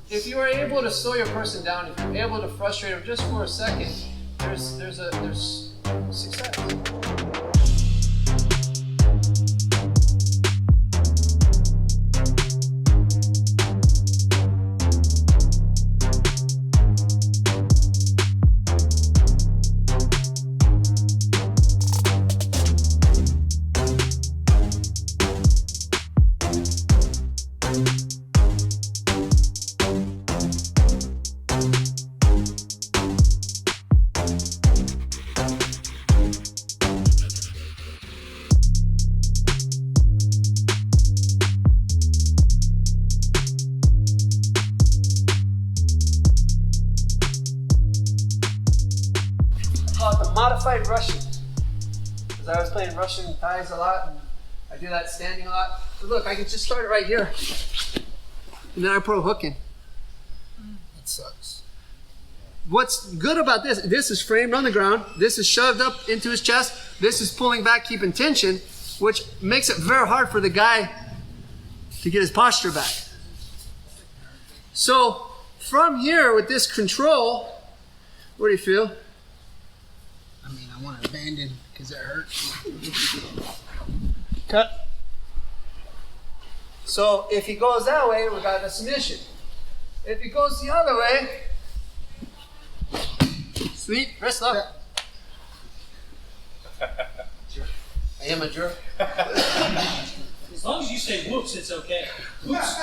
if you are able to slow your person down, if you're able to frustrate them just for a second, there's success. Modified Russian, because I was playing Russian Thais a lot, and I do that standing a lot. But look, I can just start it right here, and then I put a hook in. That sucks. What's good about this, this is framed on the ground, this is shoved up into his chest, this is pulling back, keeping tension, which makes it very hard for the guy to get his posture back. So from here, with this control, what do you feel? I mean, I want to abandon because it hurts. Cut. So if he goes that way, we got a submission. If he goes the other way, sweet, wrist lock. I am a jerk. As long as you say whoops, it's okay. Whoops.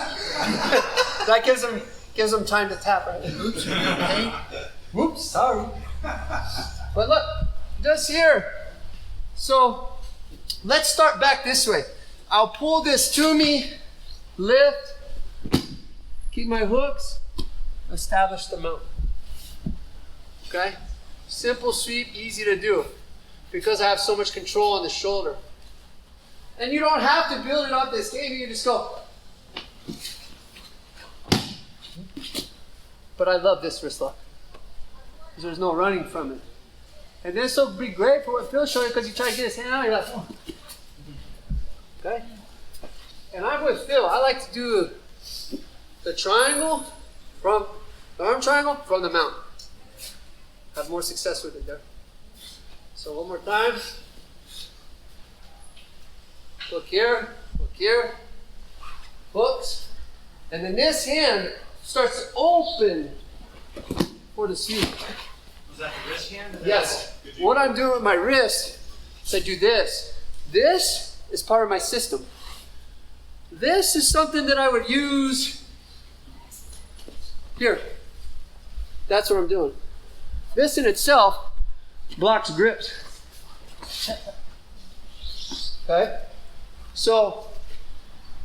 That gives him time to tap. Right? Oops, okay. Whoops, sorry. But look, just here. So let's start back this way. I'll pull this to me, lift, keep my hooks, establish the mount. Okay? Simple sweep, easy to do because I have so much control on the shoulder. And you don't have to build it up this game, you can just go. But I love this wrist lock because there's no running from it. And this will be great for what Phil's showing because you try to get his hand out, you're like, oh. Okay? And I'm with Phil. I like to do the triangle from the arm triangle from the mount. Have more success with it there. So one more time. Look here, hooks. And then this hand starts to open for the sweep. Was that the wrist hand? Yes. What I'm doing with my wrist is I do this. This is part of my system. This is something that I would use here. That's what I'm doing. This in itself blocks grips. Okay? So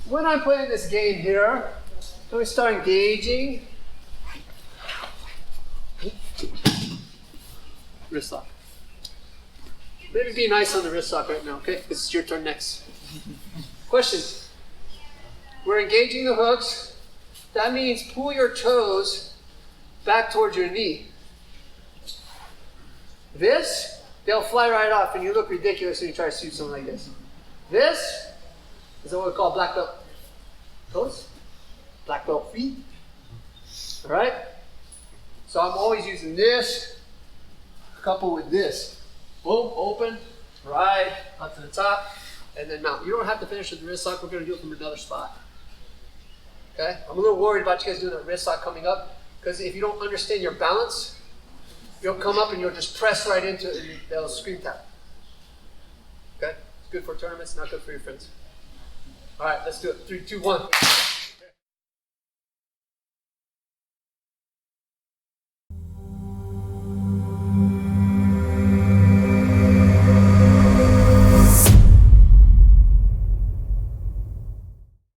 when I'm playing this game here, let me start engaging. Wrist lock. Maybe be nice on the wrist lock right now, okay? Because it's your turn next. Question. We're engaging the hooks. That means pull your toes back towards your knee. This, they'll fly right off and you look ridiculous when you try to shoot something like this. This is what we call black belt toes, black belt feet. All right? So I'm always using this coupled with this. Boom, open, right, up to the top, and then mount. You don't have to finish with the wrist lock. We're going to do it from another spot. Okay? I'm a little worried about you guys doing a wrist lock coming up because if you don't understand your balance, you'll come up and you'll just press right into it and they'll screen tap. Okay? It's good for tournaments, not good for your friends. All right, let's do it. 3, 2, 1.